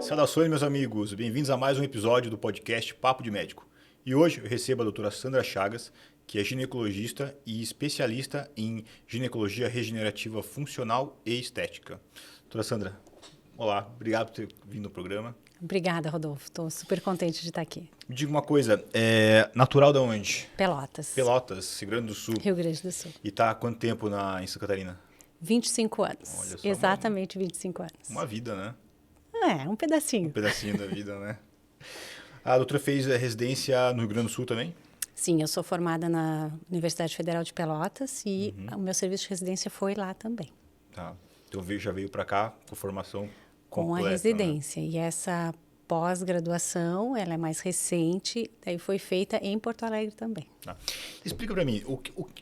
Saudações, meus amigos. Bem-vindos a mais um episódio do podcast Papo de Médico. E hoje eu recebo a doutora Sandra Chagas, que é ginecologista e especialista em ginecologia regenerativa funcional e estética. Doutora Sandra, olá, obrigado por ter vindo no programa. Obrigada, Rodolfo. Estou super contente de estar aqui. Me diga uma coisa, natural de onde? Pelotas. Pelotas, Rio Grande do Sul. Rio Grande do Sul. E está há quanto tempo em Santa Catarina? 25 anos. Olha só, exatamente 25 anos. Uma vida, né? Um pedacinho. Um pedacinho da vida, né? A doutora fez residência no Rio Grande do Sul também? Sim, eu sou formada na Universidade Federal de Pelotas e o meu serviço de residência foi lá também. Tá. Então já veio para cá com formação com completa, a residência. Né? E essa pós-graduação, ela é mais recente, daí foi feita em Porto Alegre também. Tá. Explica para mim,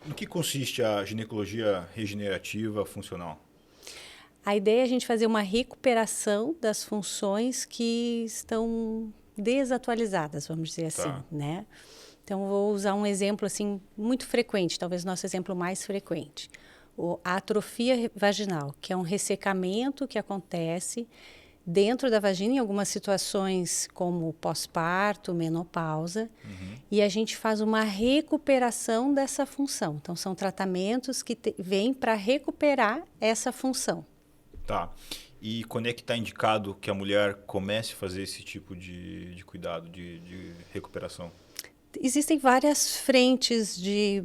no que consiste a ginecologia regenerativa funcional? A ideia é a gente fazer uma recuperação das funções que estão desatualizadas, vamos dizer assim, né? Então, vou usar um exemplo assim muito frequente, talvez nosso exemplo mais frequente. A atrofia vaginal, que é um ressecamento que acontece dentro da vagina em algumas situações como pós-parto, menopausa, e a gente faz uma recuperação dessa função. Então, são tratamentos que vêm para recuperar essa função. Tá. E quando é que está indicado que a mulher comece a fazer esse tipo de cuidado, de recuperação? Existem várias frentes de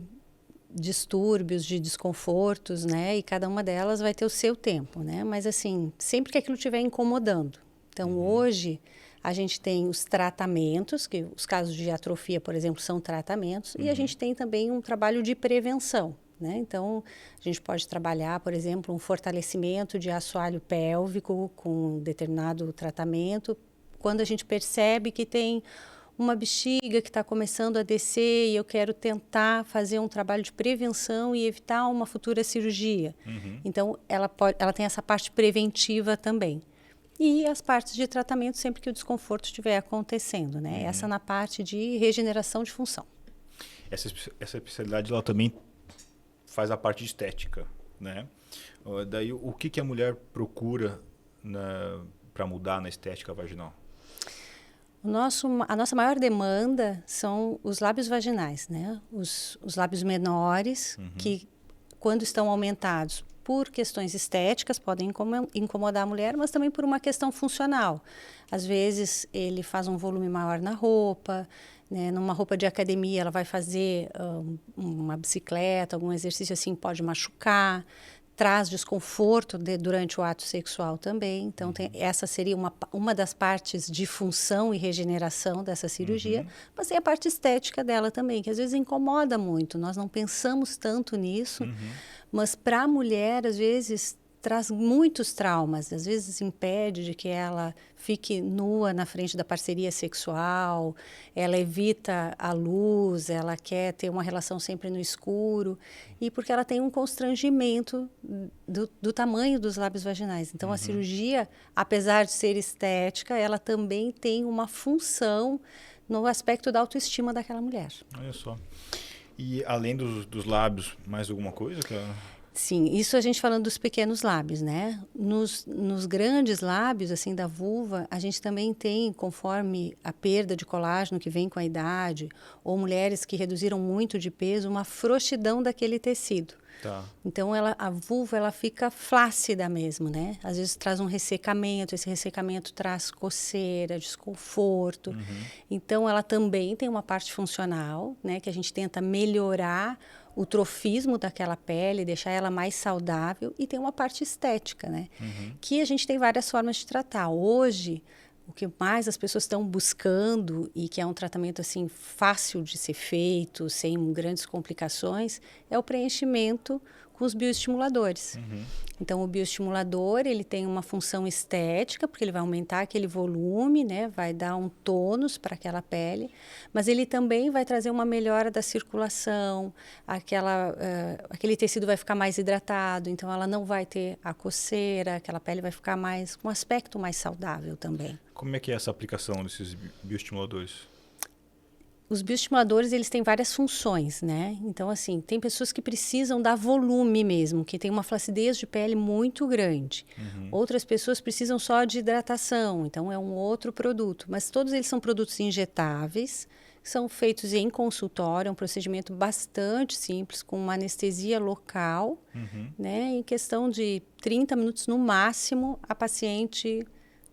distúrbios, de desconfortos, né? E cada uma delas vai ter o seu tempo, né? Mas assim, sempre que aquilo estiver incomodando. Então, hoje, a gente tem os tratamentos, que os casos de atrofia, por exemplo, são tratamentos, e a gente tem também um trabalho de prevenção, né? Então, a gente pode trabalhar, por exemplo, um fortalecimento de assoalho pélvico com determinado tratamento, quando a gente percebe que tem uma bexiga que está começando a descer e eu quero tentar fazer um trabalho de prevenção e evitar uma futura cirurgia. Então, ela tem essa parte preventiva também. E as partes de tratamento sempre que o desconforto estiver acontecendo, né? Essa na parte de regeneração de função. Essa especialidade ela também faz a parte de estética, né? Daí, o que a mulher procura para mudar na estética vaginal? A nossa maior demanda são os lábios vaginais, né? Os lábios menores, que quando estão aumentados por questões estéticas, podem incomodar a mulher, mas também por uma questão funcional. Às vezes, ele faz um volume maior na roupa, né? Numa roupa de academia, ela vai fazer uma bicicleta, algum exercício assim, pode machucar. Traz desconforto durante o ato sexual também. Então, essa seria uma das partes de função e regeneração dessa cirurgia. Mas tem a parte estética dela também, que às vezes incomoda muito. Nós não pensamos tanto nisso, mas para a mulher, às vezes, traz muitos traumas. Às vezes impede de que ela fique nua na frente da parceria sexual, ela evita a luz, ela quer ter uma relação sempre no escuro, e porque ela tem um constrangimento do tamanho dos lábios vaginais. Então, a cirurgia, apesar de ser estética, ela também tem uma função no aspecto da autoestima daquela mulher. Olha só. E além dos lábios, mais alguma coisa? Sim, isso a gente falando dos pequenos lábios, né? Nos grandes lábios, assim, da vulva, a gente também tem, conforme a perda de colágeno que vem com a idade, ou mulheres que reduziram muito de peso, uma frouxidão daquele tecido. Tá. Então, a vulva, ela fica flácida mesmo, né? Às vezes traz um ressecamento, esse ressecamento traz coceira, desconforto. Então, ela também tem uma parte funcional, né? Que a gente tenta melhorar o trofismo daquela pele, deixar ela mais saudável, e tem uma parte estética, né? Que a gente tem várias formas de tratar. Hoje, o que mais as pessoas estão buscando, e que é um tratamento assim fácil de ser feito, sem grandes complicações, é o preenchimento com os bioestimuladores. Então, o bioestimulador, ele tem uma função estética, porque ele vai aumentar aquele volume, né? Vai dar um tônus para aquela pele, mas ele também vai trazer uma melhora da circulação, aquele tecido vai ficar mais hidratado, então ela não vai ter a coceira, aquela pele vai ficar com um aspecto mais saudável também. Como é que é essa aplicação desses bioestimuladores? os bioestimuladores, eles têm várias funções, né? Então, assim, tem pessoas que precisam dar volume mesmo, que tem uma flacidez de pele muito grande. Outras pessoas precisam só de hidratação, então é um outro produto. Mas todos eles são produtos injetáveis, são feitos em consultório, é um procedimento bastante simples, com uma anestesia local, né? Em questão de 30 minutos no máximo, a paciente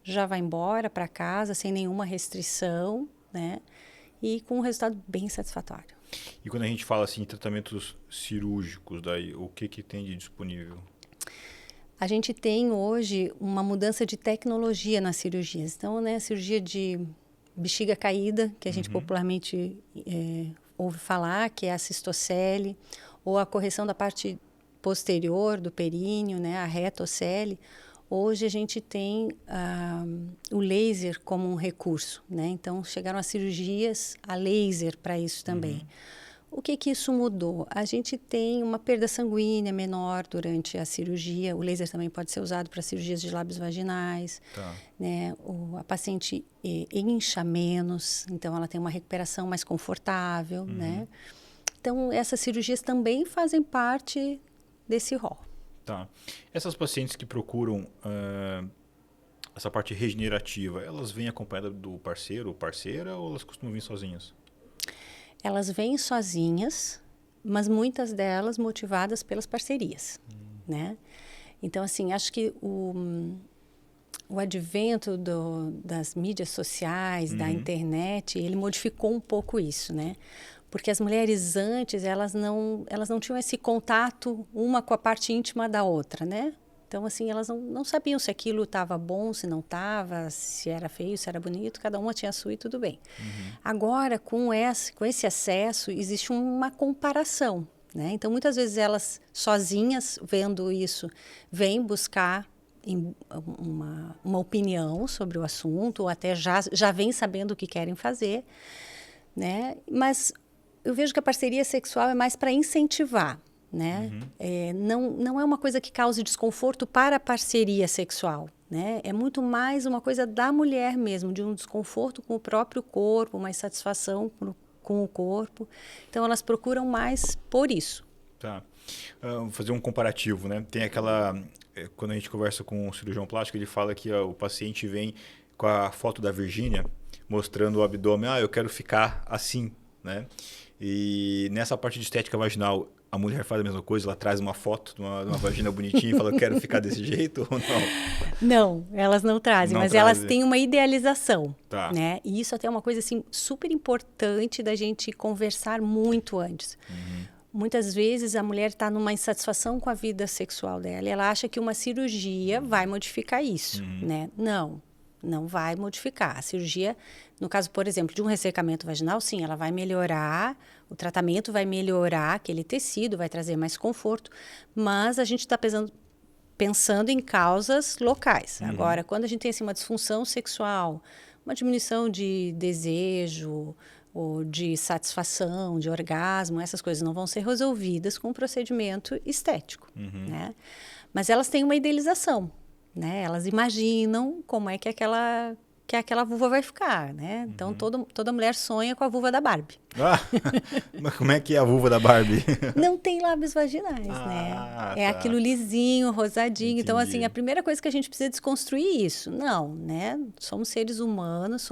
já vai embora para casa sem nenhuma restrição, né? E com um resultado bem satisfatório. E quando a gente fala assim, em tratamentos cirúrgicos, daí, o que tem de disponível? A gente tem hoje uma mudança de tecnologia nas cirurgias. Então, né, a cirurgia de bexiga caída, que a gente popularmente ouve falar, que é a cistocele, ou a correção da parte posterior do períneo, né, a retocele. Hoje a gente tem o laser como um recurso, né? Então chegaram as cirurgias a laser para isso também. O que isso mudou? A gente tem uma perda sanguínea menor durante a cirurgia. O laser também pode ser usado para cirurgias de lábios vaginais. Tá. Né? A paciente incha menos, então ela tem uma recuperação mais confortável. Né? Então, essas cirurgias também fazem parte desse rol. Tá. Essas pacientes que procuram essa parte regenerativa, elas vêm acompanhadas do parceiro ou parceira ou elas costumam vir sozinhas? Elas vêm sozinhas, mas muitas delas motivadas pelas parcerias, né? Então, assim, acho que o advento das mídias sociais, da internet, ele modificou um pouco isso, né? Porque as mulheres antes, elas não tinham esse contato uma com a parte íntima da outra, né? Então, assim, elas não sabiam se aquilo estava bom, se não estava, se era feio, se era bonito. Cada uma tinha a sua e tudo bem. Agora, com esse acesso, existe uma comparação, né? Então, muitas vezes elas, sozinhas, vendo isso, vêm buscar uma opinião sobre o assunto, ou até já vêm sabendo o que querem fazer, né? Mas eu vejo que a parceria sexual é mais para incentivar, né? Não é uma coisa que cause desconforto para a parceria sexual, né? É muito mais uma coisa da mulher mesmo, de um desconforto com o próprio corpo, uma insatisfação com o corpo. Então, elas procuram mais por isso. Tá. Vou fazer um comparativo, né? Tem aquela... Quando a gente conversa com um cirurgião plástico, ele fala que o paciente vem com a foto da Virgínia, mostrando o abdômen. Eu quero ficar assim, né? E nessa parte de estética vaginal, a mulher faz a mesma coisa? Ela traz uma foto de uma vagina bonitinha e fala, eu quero ficar desse jeito ou não? Não, elas não trazem, mas elas têm uma idealização, tá. né? E isso até é uma coisa assim, super importante da gente conversar muito antes. Muitas vezes a mulher está numa insatisfação com a vida sexual dela e ela acha que uma cirurgia vai modificar isso, né? Não vai modificar. A cirurgia, no caso, por exemplo, de um ressecamento vaginal, sim, ela vai melhorar, o tratamento vai melhorar aquele tecido, vai trazer mais conforto, mas a gente está pensando em causas locais. Agora, quando a gente tem assim, uma disfunção sexual, uma diminuição de desejo ou de satisfação, de orgasmo, essas coisas não vão ser resolvidas com um procedimento estético, né? Mas elas têm uma idealização, né? Elas imaginam como é que aquela vulva vai ficar, né? Então, toda mulher sonha com a vulva da Barbie. Mas como é que é a vulva da Barbie? Não tem lábios vaginais, né? É aquilo lisinho, rosadinho. Entendi. Então, assim, a primeira coisa que a gente precisa desconstruir isso. Não, né? Somos seres humanos,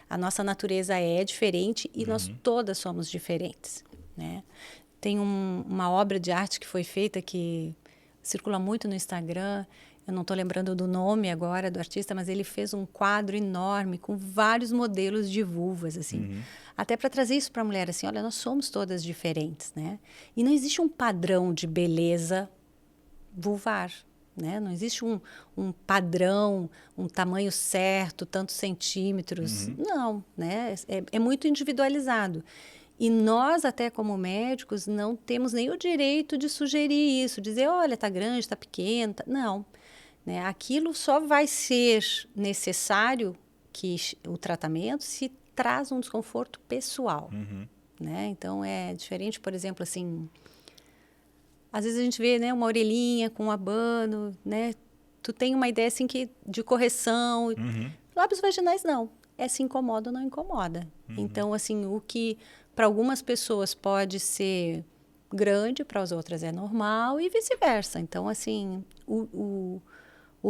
a nossa natureza é diferente e nós todas somos diferentes, né? Tem uma obra de arte que foi feita que circula muito no Instagram. Eu não estou lembrando do nome agora do artista, mas ele fez um quadro enorme com vários modelos de vulvas, assim. Até para trazer isso para a mulher, assim, olha, nós somos todas diferentes, né? E não existe um padrão de beleza vulvar, né? Não existe um padrão, um tamanho certo, tantos centímetros. Não, né? É muito individualizado. E nós, até como médicos, não temos nem o direito de sugerir isso, dizer, olha, está grande, está pequeno. Não. Né? Aquilo só vai ser necessário que o tratamento se traz um desconforto pessoal. Né? Então, é diferente, por exemplo, assim... Às vezes a gente vê, né, uma orelhinha com um abano, né? Tu tem uma ideia, assim, de correção. Lábios vaginais, não. é se incomoda ou não incomoda. Então, assim, o que para algumas pessoas pode ser grande, para as outras é normal e vice-versa. Então, assim, o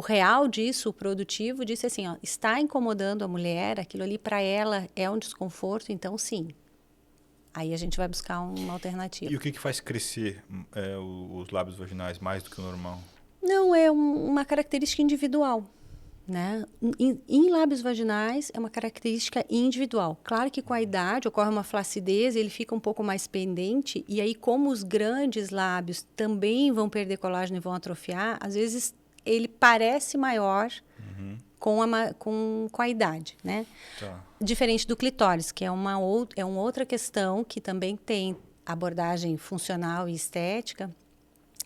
real disso, o produtivo disso, assim, ó, está incomodando a mulher, aquilo ali para ela é um desconforto, então sim. Aí a gente vai buscar uma alternativa. E o que faz crescer os lábios vaginais mais do que o normal? Não, é uma característica individual, né? Em lábios vaginais é uma característica individual. Claro que com a idade ocorre uma flacidez, ele fica um pouco mais pendente, e aí como os grandes lábios também vão perder colágeno e vão atrofiar, às vezes ele parece maior com a idade, né? Tá. Diferente do clitóris, que é uma outra questão que também tem abordagem funcional e estética,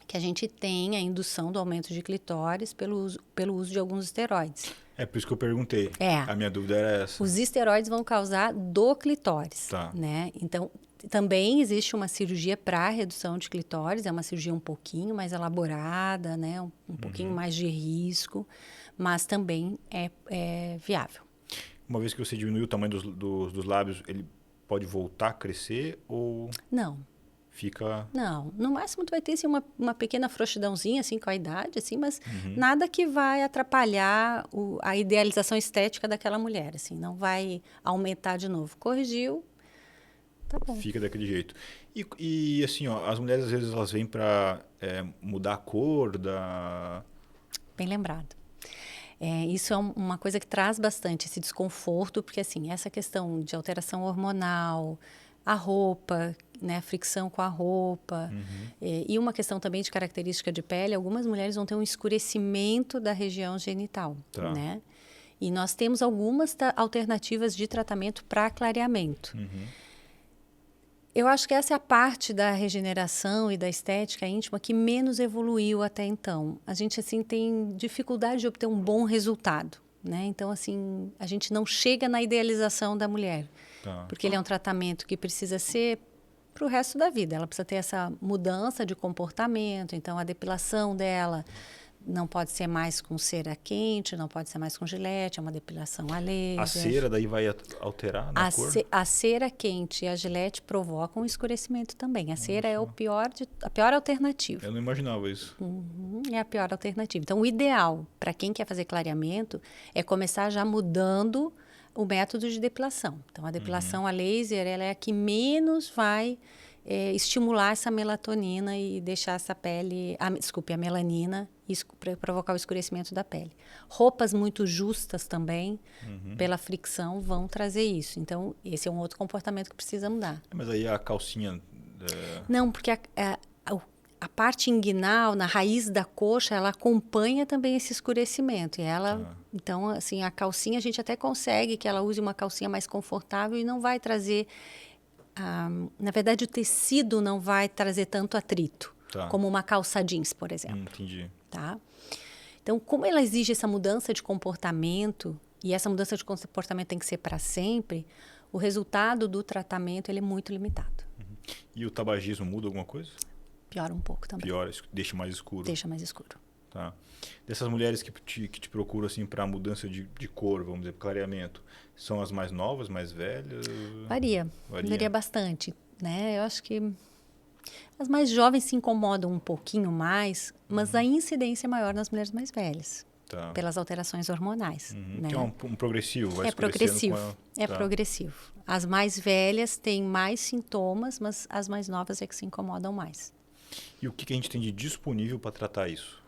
que a gente tem a indução do aumento de clitóris pelo uso de alguns esteroides. É por isso que eu perguntei. A minha dúvida era essa. Os esteroides vão causar do clitóris, né? Então, também existe uma cirurgia para redução de clitóris, é uma cirurgia um pouquinho mais elaborada, né? Um pouquinho mais de risco, mas também é viável. Uma vez que você diminui o tamanho dos lábios, ele pode voltar a crescer ou... Não. Fica... Não, no máximo tu vai ter assim, uma pequena frouxidãozinha assim, com a idade, assim, mas nada que vai atrapalhar a idealização estética daquela mulher, assim, não vai aumentar de novo. Corrigiu, tá bom. Fica daquele jeito. E assim, ó, as mulheres às vezes elas vêm para mudar a cor da... Bem lembrado. Isso é uma coisa que traz bastante esse desconforto, porque assim, essa questão de alteração hormonal, a roupa, né, a fricção com a roupa, e uma questão também de característica de pele, algumas mulheres vão ter um escurecimento da região genital, né? E nós temos algumas alternativas de tratamento para clareamento. Eu acho que essa é a parte da regeneração e da estética íntima que menos evoluiu até então. A gente assim tem dificuldade de obter um bom resultado, né? Então assim, a gente não chega na idealização da mulher, porque ele é um tratamento que precisa ser para o resto da vida. Ela precisa ter essa mudança de comportamento, então a depilação dela não pode ser mais com cera quente, não pode ser mais com gilete, é uma depilação a laser. A cera daí vai alterar na cor? A cera quente e a gilete provocam escurecimento também. A cera é a pior alternativa. Eu não imaginava isso. É a pior alternativa. Então, o ideal para quem quer fazer clareamento é começar já mudando o método de depilação. Então, a depilação a laser ela é a que menos vai estimular essa melatonina e deixar essa pele... a melanina para provocar o escurecimento da pele. Roupas muito justas também, pela fricção, vão trazer isso. Então, esse é um outro comportamento que precisa mudar. Mas aí a calcinha... Não, porque a parte inguinal, na raiz da coxa, ela acompanha também esse escurecimento. E ela... Então, assim, a calcinha, a gente até consegue que ela use uma calcinha mais confortável e não vai trazer... na verdade, o tecido não vai trazer tanto atrito, como uma calça jeans, por exemplo. Entendi. Tá? Então, como ela exige essa mudança de comportamento, e essa mudança de comportamento tem que ser para sempre, o resultado do tratamento ele é muito limitado. E o tabagismo muda alguma coisa? Piora um pouco também. Piora, deixa mais escuro. Deixa mais escuro. Tá. Dessas mulheres que te procuram assim, para mudança de cor, vamos dizer, clareamento, são as mais novas, mais velhas? Varia bastante, né? Eu acho que as mais jovens se incomodam um pouquinho mais, mas a incidência é maior nas mulheres mais velhas, pelas alterações hormonais. Né? Que é um progressivo, vai progressivo. Progressivo. As mais velhas têm mais sintomas, mas as mais novas é que se incomodam mais. E o que a gente tem de disponível para tratar isso?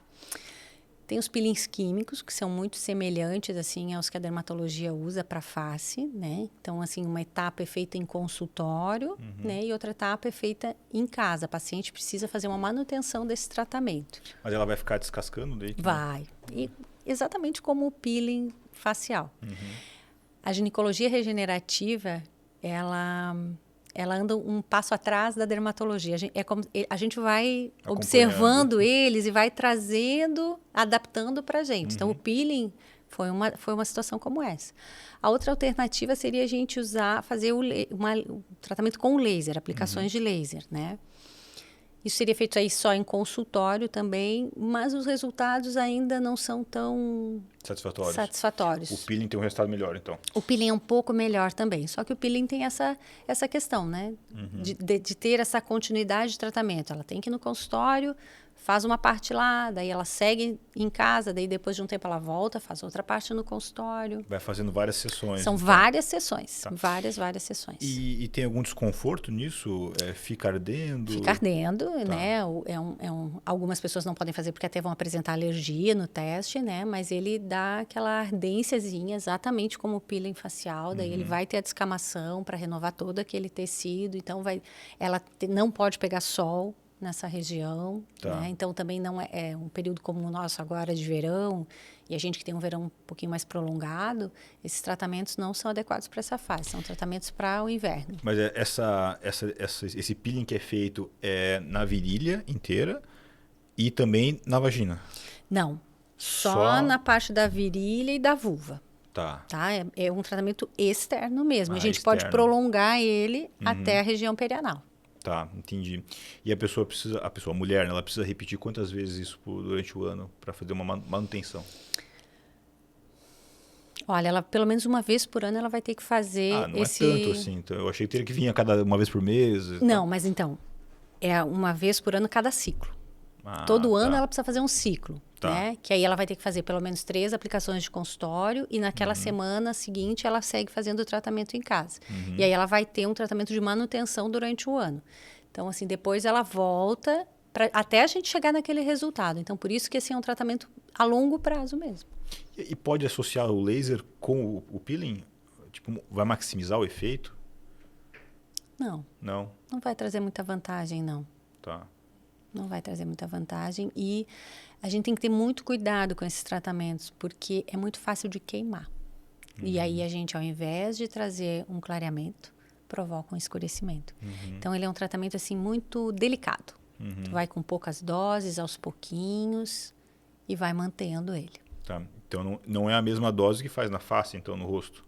Tem os peelings químicos, que são muito semelhantes assim, aos que a dermatologia usa para face, né? Então, assim, uma etapa é feita em consultório, né? E outra etapa é feita em casa. A paciente precisa fazer uma manutenção desse tratamento. Mas ela vai ficar descascando daí? Vai. E exatamente como o peeling facial. A ginecologia regenerativa, ela anda um passo atrás da dermatologia. A gente vai observando eles e vai trazendo, adaptando para a gente. Então, o peeling foi uma situação como essa. A outra alternativa seria a gente fazer o tratamento com laser, aplicações de laser, né? Isso seria feito aí só em consultório também, mas os resultados ainda não são tão satisfatórios. O peeling tem um resultado melhor, então. O peeling é um pouco melhor também, só que o peeling tem essa questão, né? De ter essa continuidade de tratamento. Ela tem que ir no consultório, faz uma parte lá, daí ela segue em casa, daí depois de um tempo ela volta, faz outra parte no consultório. Vai fazendo várias sessões. São então. várias sessões, Tá. várias sessões. E tem algum desconforto nisso? Fica ardendo? Fica ardendo, né? Algumas pessoas não podem fazer porque até vão apresentar alergia no teste, né? Mas ele dá aquela ardênciazinha, exatamente como o peeling facial. Daí ele vai ter a descamação para renovar todo aquele tecido. Então, não pode pegar sol nessa região, Tá. né? Então também não é um período como o nosso agora de verão, e a gente que tem um verão um pouquinho mais prolongado, esses tratamentos não são adequados para essa fase, são tratamentos para o inverno. Mas esse peeling que é feito é na virilha inteira e também na vagina? Não, só na parte da virilha e da vulva. Tá. É um tratamento externo mesmo. A gente externo. pode prolongar ele até a região perianal. Tá, entendi. E a mulher, né, ela precisa repetir quantas vezes isso durante o ano para fazer uma manutenção? Olha, ela pelo menos uma vez por ano ela vai ter que fazer não é tanto assim. Então, eu achei que teria que vir uma vez por mês. Não, mas então, é uma vez por ano cada ciclo. Todo ano ela precisa fazer um ciclo, né? Que aí ela vai ter que fazer pelo menos 3 aplicações de consultório e naquela semana seguinte ela segue fazendo o tratamento em casa. E aí ela vai ter um tratamento de manutenção durante o ano. Então, assim, depois ela volta até a gente chegar naquele resultado. Então, por isso que esse é um tratamento a longo prazo mesmo. E pode associar o laser com o peeling? Tipo, vai maximizar o efeito? Não. Não? Não vai trazer muita vantagem, não. Tá. Não vai trazer muita vantagem e a gente tem que ter muito cuidado com esses tratamentos, porque é muito fácil de queimar. E aí a gente, ao invés de trazer um clareamento, provoca um escurecimento. Então, ele é um tratamento, assim, muito delicado. Tu vai com poucas doses, aos pouquinhos, e vai mantendo ele. Tá. Então, não é a mesma dose que faz na face, então, no rosto?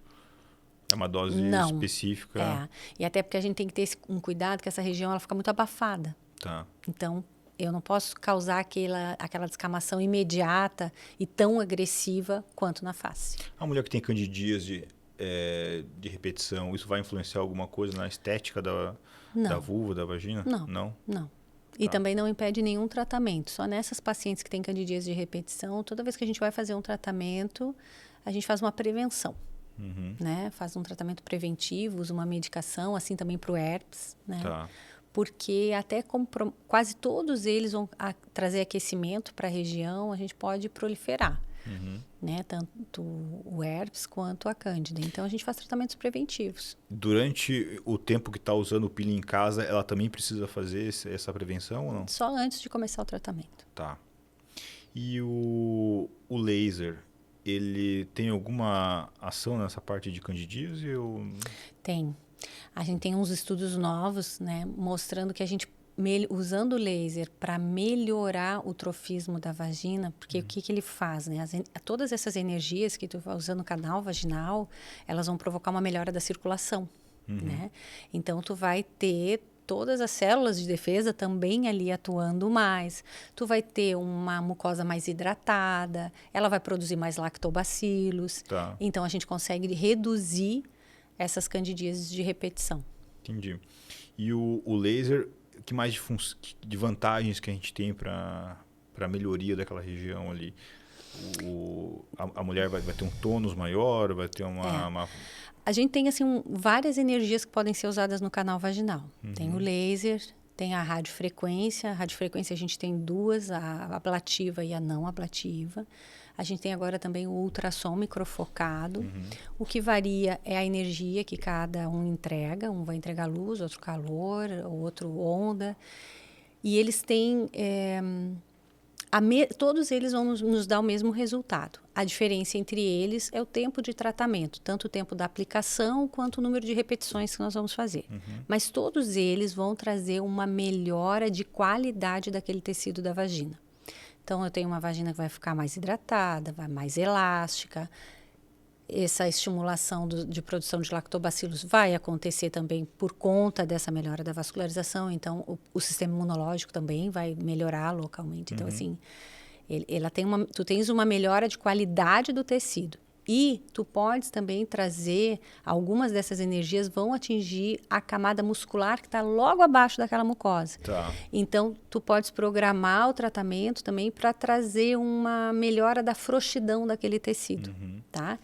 É uma dose específica? É. E até porque a gente tem que ter um cuidado, que essa região ela fica muito abafada. Tá. Então, eu não posso causar aquela descamação imediata e tão agressiva quanto na face. A mulher que tem candidíase de repetição, isso vai influenciar alguma coisa na estética da vulva, da vagina? Não. E também não impede nenhum tratamento. Só nessas pacientes que têm candidíase de repetição, toda vez que a gente vai fazer um tratamento, a gente faz uma prevenção. Né? Faz um tratamento preventivo, usa uma medicação, assim também para o herpes, né? Tá. Porque até como quase todos eles vão trazer aquecimento para a região, a gente pode proliferar, né? Tanto o herpes quanto a cândida. Então, a gente faz tratamentos preventivos. Durante o tempo que está usando o peeling em casa, ela também precisa fazer essa prevenção ou não? Só antes de começar o tratamento. Tá. E o laser, ele tem alguma ação nessa parte de candidíase? Tem. A gente tem uns estudos novos, né, mostrando que a gente, usando o laser para melhorar o trofismo da vagina, porque o que ele faz, né? Todas essas energias que tu vai usando no canal vaginal, elas vão provocar uma melhora da circulação, né? Então, tu vai ter todas as células de defesa também ali atuando mais. Tu vai ter uma mucosa mais hidratada, ela vai produzir mais lactobacilos. Tá. Então, a gente consegue reduzir essas candidíases de repetição. Entendi. E o laser, que mais de vantagens que a gente tem para a melhoria daquela região ali? A mulher vai ter um tônus maior, vai ter uma... A gente tem assim, várias energias que podem ser usadas no canal vaginal. Tem o laser, tem a radiofrequência. A radiofrequência a gente tem 2, a ablativa e a não ablativa. A gente tem agora também o ultrassom microfocado. O que varia é a energia que cada um entrega. Um vai entregar luz, outro calor, outro onda. E eles têm... todos eles vão nos dar o mesmo resultado. A diferença entre eles é o tempo de tratamento, tanto o tempo da aplicação quanto o número de repetições que nós vamos fazer. Mas todos eles vão trazer uma melhora de qualidade daquele tecido da vagina. Então, eu tenho uma vagina que vai ficar mais hidratada, vai mais elástica. essa estimulação de produção de lactobacilos vai acontecer também por conta dessa melhora da vascularização. Então, o sistema imunológico também vai melhorar localmente. Então, assim, tu tens uma melhora de qualidade do tecido. E tu podes também trazer, algumas dessas energias vão atingir a camada muscular que está logo abaixo daquela mucosa. Tá. Então, tu podes programar o tratamento também para trazer uma melhora da frouxidão daquele tecido, tá?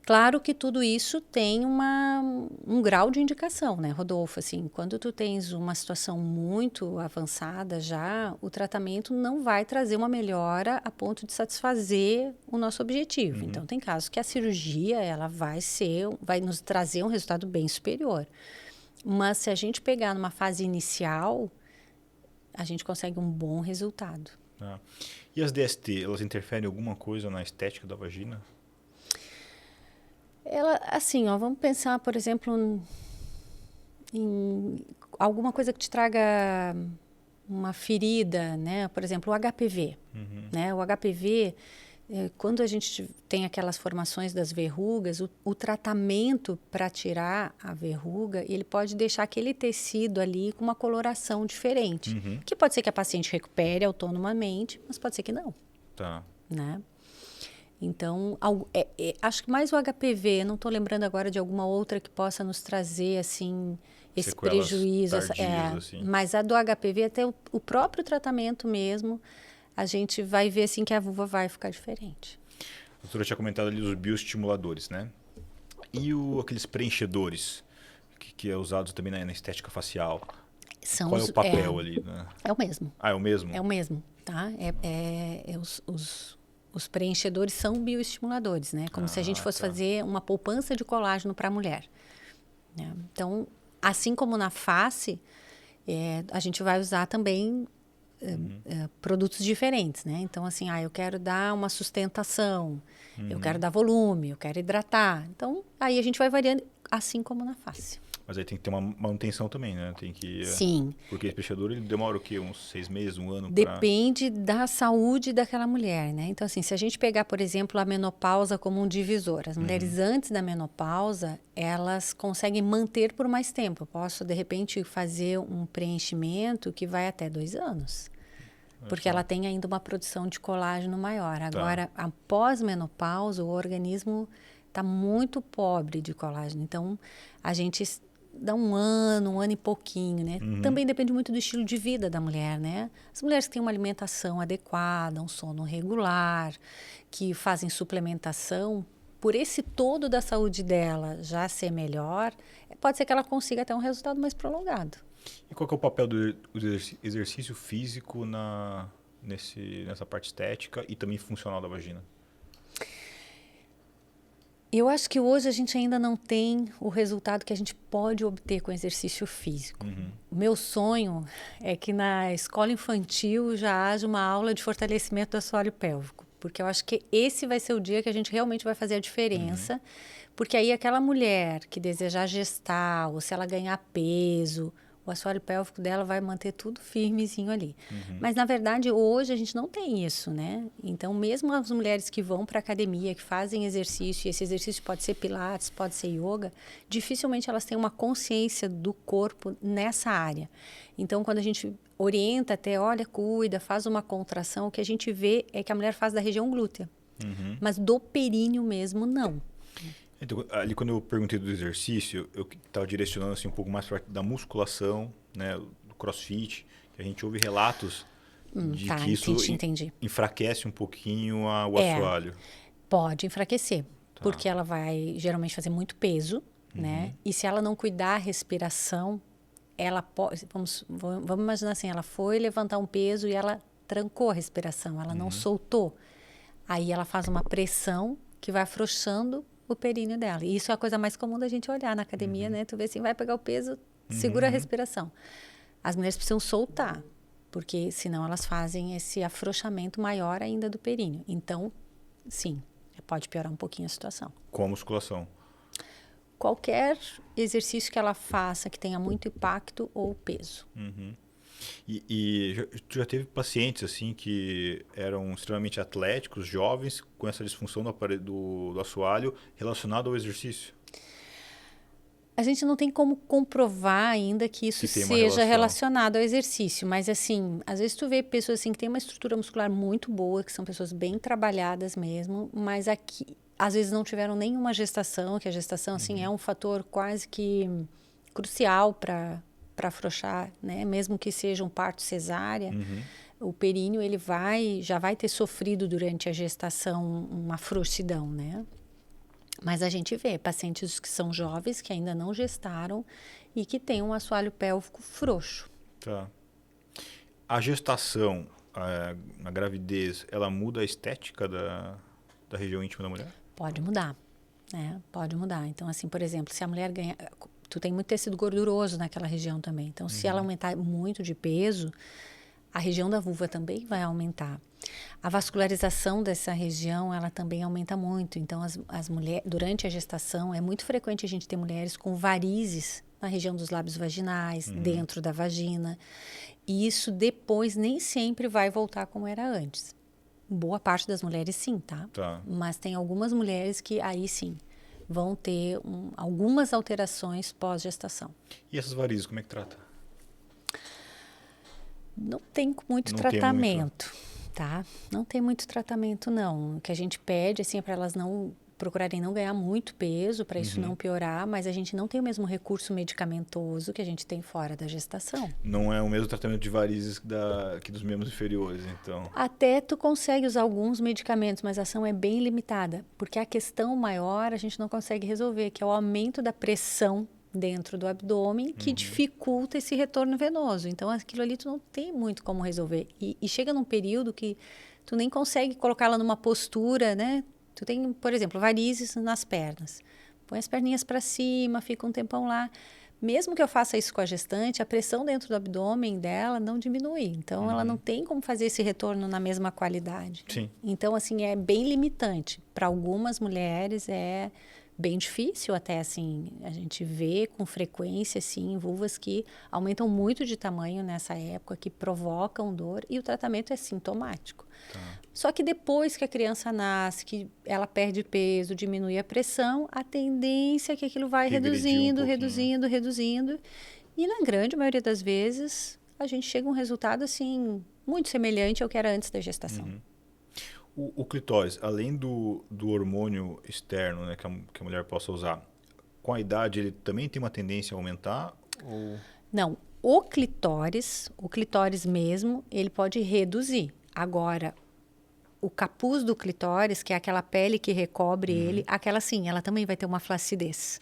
Claro que tudo isso tem um grau de indicação, né, Rodolfo? Assim, quando tu tens uma situação muito avançada já, o tratamento não vai trazer uma melhora a ponto de satisfazer o nosso objetivo. Então, tem casos que a cirurgia ela vai nos trazer um resultado bem superior. Mas se a gente pegar numa fase inicial, a gente consegue um bom resultado. Ah. E as DST, elas interferem em alguma coisa na estética da vagina? Ela, assim, ó, vamos pensar, por exemplo, em alguma coisa que te traga uma ferida, né? Por exemplo, o HPV, né? O HPV, quando a gente tem aquelas formações das verrugas, o tratamento para tirar a verruga, ele pode deixar aquele tecido ali com uma coloração diferente, que pode ser que a paciente recupere autonomamente, mas pode ser que não. Tá. Né? Então, acho que mais o HPV, não estou lembrando agora de alguma outra que possa nos trazer, assim, esse Sequelas prejuízo. tardias, assim. Mas a do HPV, até o próprio tratamento mesmo, a gente vai ver, assim, que a vulva vai ficar diferente. A doutora tinha comentado ali os bioestimuladores, né? E aqueles preenchedores, que é usado também na estética facial? Qual é o papel ali? Né? É o mesmo. Ah, é o mesmo? É o mesmo, tá? Os preenchedores são bioestimuladores, né? Como se a gente fosse fazer uma poupança de colágeno para a mulher. Né? Então, assim como na face, a gente vai usar também produtos diferentes, né? Então, assim, eu quero dar uma sustentação, eu quero dar volume, eu quero hidratar. Então, aí a gente vai variando, assim como na face. Mas aí tem que ter uma manutenção também, né? Tem que... Sim. Porque esse preenchedor, ele demora o quê? Uns 6 meses, um ano? Depende da saúde daquela mulher, né? Então, assim, se a gente pegar, por exemplo, a menopausa como um divisor, as mulheres antes da menopausa, elas conseguem manter por mais tempo. Eu posso, de repente, fazer um preenchimento que vai até 2 anos. Porque ela tem ainda uma produção de colágeno maior. Agora, após menopausa, o organismo está muito pobre de colágeno. Então, a gente dá um ano e pouquinho, né? Também depende muito do estilo de vida da mulher, né? As mulheres que têm uma alimentação adequada, um sono regular, que fazem suplementação, por esse todo da saúde dela já ser melhor, pode ser que ela consiga até um resultado mais prolongado. E qual que é o papel do exercício físico nessa parte estética e também funcional da vagina? Eu acho que hoje a gente ainda não tem o resultado que a gente pode obter com exercício físico. O meu sonho é que na escola infantil já haja uma aula de fortalecimento do assoalho pélvico, porque eu acho que esse vai ser o dia que a gente realmente vai fazer a diferença, porque aí aquela mulher que desejar gestar, ou se ela ganhar peso, o assoalho pélvico dela vai manter tudo firmezinho ali. Mas, na verdade, hoje a gente não tem isso, né? Então, mesmo as mulheres que vão para a academia, que fazem exercício, e esse exercício pode ser pilates, pode ser yoga, dificilmente elas têm uma consciência do corpo nessa área. Então, quando a gente orienta até, olha, cuida, faz uma contração, o que a gente vê é que a mulher faz da região glútea. Mas do períneo mesmo, não. Então, ali quando eu perguntei do exercício, eu estava direcionando assim, um pouco mais para da musculação, né, do crossfit, que a gente ouve relatos de que isso enfraquece um pouquinho o assoalho. Pode enfraquecer, porque ela vai geralmente fazer muito peso, né? E se ela não cuidar a respiração, ela pode, vamos imaginar assim, ela foi levantar um peso e ela trancou a respiração, ela não soltou. Aí ela faz uma pressão que vai afrouxando o períneo dela. E isso é a coisa mais comum da gente olhar na academia, né? Tu vê assim, vai pegar o peso, segura a respiração. As mulheres precisam soltar, porque senão elas fazem esse afrouxamento maior ainda do períneo. Então, sim, pode piorar um pouquinho a situação. Com a musculação? Qualquer exercício que ela faça que tenha muito impacto ou peso. Tu já teve pacientes assim que eram extremamente atléticos, jovens, com essa disfunção do assoalho relacionado ao exercício? A gente não tem como comprovar ainda que isso Que tem uma seja relação. relacionado ao exercício, mas assim, às vezes tu vê pessoas assim que têm uma estrutura muscular muito boa, que são pessoas bem trabalhadas mesmo, mas aqui às vezes não tiveram nenhuma gestação, que a gestação assim é um fator quase que crucial para afrouxar, né? Mesmo que seja um parto cesárea, o períneo ele já vai ter sofrido durante a gestação uma frouxidão, né? Mas a gente vê pacientes que são jovens, que ainda não gestaram e que têm um assoalho pélvico frouxo. Tá. A gestação, a gravidez, ela muda a estética da região íntima da mulher? Pode mudar, né? Pode mudar. Então, assim, por exemplo, se a mulher ganha... Tu tem muito tecido gorduroso naquela região também. Então, se ela aumentar muito de peso, a região da vulva também vai aumentar. A vascularização dessa região, ela também aumenta muito. Então, as mulheres, durante a gestação, é muito frequente a gente ter mulheres com varizes na região dos lábios vaginais, dentro da vagina. E isso depois nem sempre vai voltar como era antes. Boa parte das mulheres sim, tá? Mas tem algumas mulheres que aí sim vão ter algumas alterações pós-gestação. E essas varizes, como é que trata? Não tem muito tratamento, tá? Não tem muito tratamento, não. O que a gente pede, assim, é para elas não procurarem não ganhar muito peso, para isso não piorar, mas a gente não tem o mesmo recurso medicamentoso que a gente tem fora da gestação. Não é o mesmo tratamento de varizes que dos membros inferiores, então? Até tu consegue usar alguns medicamentos, mas a ação é bem limitada, porque a questão maior a gente não consegue resolver, que é o aumento da pressão dentro do abdômen, que dificulta esse retorno venoso. Então, aquilo ali tu não tem muito como resolver. E chega num período que tu nem consegue colocá-la numa postura, né? Tu tem, por exemplo, varizes nas pernas. Põe as perninhas para cima, fica um tempão lá. Mesmo que eu faça isso com a gestante, a pressão dentro do abdômen dela não diminui. Então, ela não tem como fazer esse retorno na mesma qualidade. Sim. Então, assim, é bem limitante. Para algumas mulheres é bem difícil até, assim, a gente vê com frequência, assim, vulvas que aumentam muito de tamanho nessa época, que provocam dor, e o tratamento é sintomático. Só que depois que a criança nasce, que ela perde peso, diminui a pressão, a tendência é que aquilo vai reduzindo. E na grande maioria das vezes, a gente chega a um resultado, assim, muito semelhante ao que era antes da gestação. O clitóris, além do hormônio externo, né, que a mulher possa usar, com a idade ele também tem uma tendência a aumentar? Ou... Não, o clitóris mesmo, ele pode reduzir. Agora, o capuz do clitóris, que é aquela pele que recobre ele, aquela sim, ela também vai ter uma flacidez.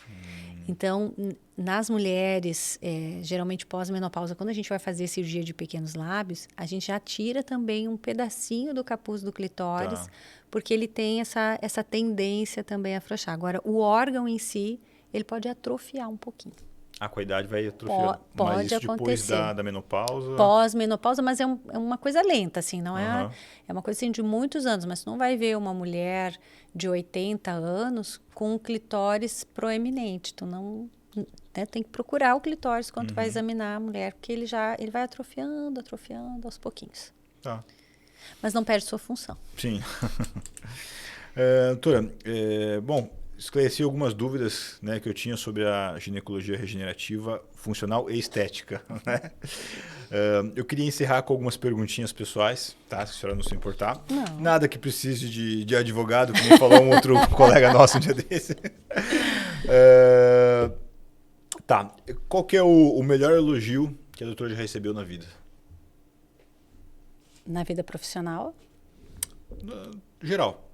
Então, nas mulheres, geralmente pós-menopausa, quando a gente vai fazer cirurgia de pequenos lábios, a gente já tira também um pedacinho do capuz do clitóris, porque ele tem essa tendência também a afrouxar. Agora, o órgão em si, ele pode atrofiar um pouquinho. Com a idade vai atrofiar. Pode mas isso acontecer. Depois da menopausa? Pós-menopausa, mas é uma coisa lenta, assim, não é uma coisa assim, de muitos anos, mas tu não vai ver uma mulher de 80 anos com um clitóris proeminente. Tu não, né, tem que procurar o clitóris quando tu vai examinar a mulher, porque ele vai atrofiando aos pouquinhos. Tá. Mas não perde sua função. Sim. Doutora, bom, esclareci algumas dúvidas, né, que eu tinha sobre a ginecologia regenerativa funcional e estética. Né? Eu queria encerrar com algumas perguntinhas pessoais, tá? Se a senhora não se importar. Não. Nada que precise de advogado, como falou um outro colega nosso um dia desse. Tá. Qual que é o melhor elogio que a doutora já recebeu na vida? Na vida profissional? Geral.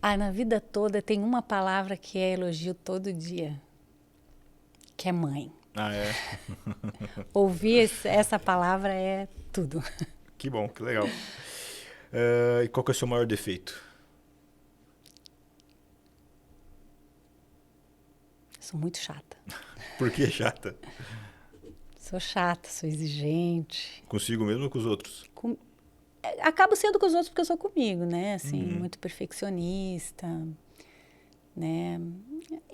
Na vida toda tem uma palavra que é elogio todo dia, que é mãe. Ah, é? Ouvir essa palavra é tudo. Que bom, que legal. E qual que é o seu maior defeito? Sou muito chata. Por que chata? Sou chata, sou exigente. Consigo mesmo ou com os outros? Acabo sendo com os outros porque eu sou comigo, né? Assim, muito perfeccionista, né?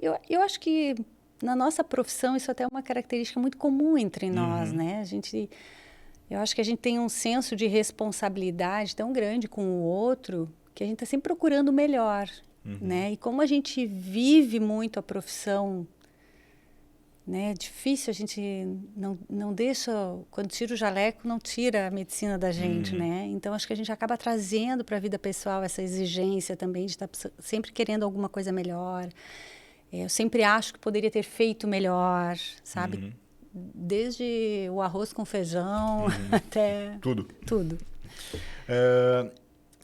Eu acho que na nossa profissão, isso até é uma característica muito comum entre nós, né? Eu acho que a gente tem um senso de responsabilidade tão grande com o outro que a gente está sempre procurando o melhor, né? E como a gente vive muito a profissão, né? É difícil, a gente não deixa, quando tira o jaleco, não tira a medicina da gente, né? Então, acho que a gente acaba trazendo para a vida pessoal essa exigência também de estar sempre querendo alguma coisa melhor. Eu sempre acho que poderia ter feito melhor, sabe? Desde o arroz com feijão até... Tudo. Tudo.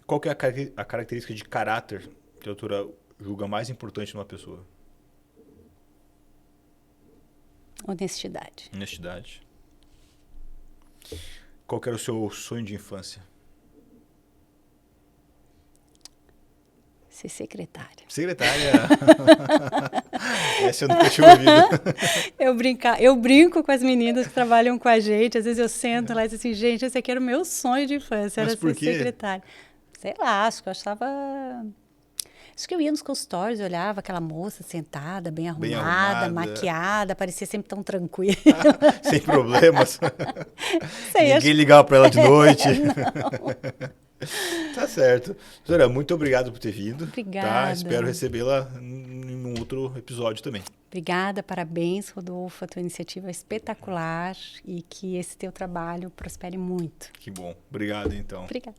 Qual que é a característica de caráter que a doutora julga mais importante numa pessoa? Honestidade. Honestidade. Qual que era o seu sonho de infância? Ser secretária. Secretária. Essa eu nunca tinha ouvido. Eu brinco com as meninas que trabalham com a gente. Às vezes eu sento lá e digo assim, gente, esse aqui era o meu sonho de infância, era ser secretária. Sei lá, acho que eu achava... Acho que eu ia nos consultórios, eu olhava aquela moça sentada, bem arrumada, maquiada, parecia sempre tão tranquila. Sem problemas. Sei, Ninguém ligava para ela de noite. Não. Tá certo. Doutora, muito obrigado por ter vindo. Obrigada. Tá? Espero recebê-la em um outro episódio também. Obrigada, parabéns, Rodolfo. A tua iniciativa é espetacular e que esse teu trabalho prospere muito. Que bom. Obrigado, então. Obrigada.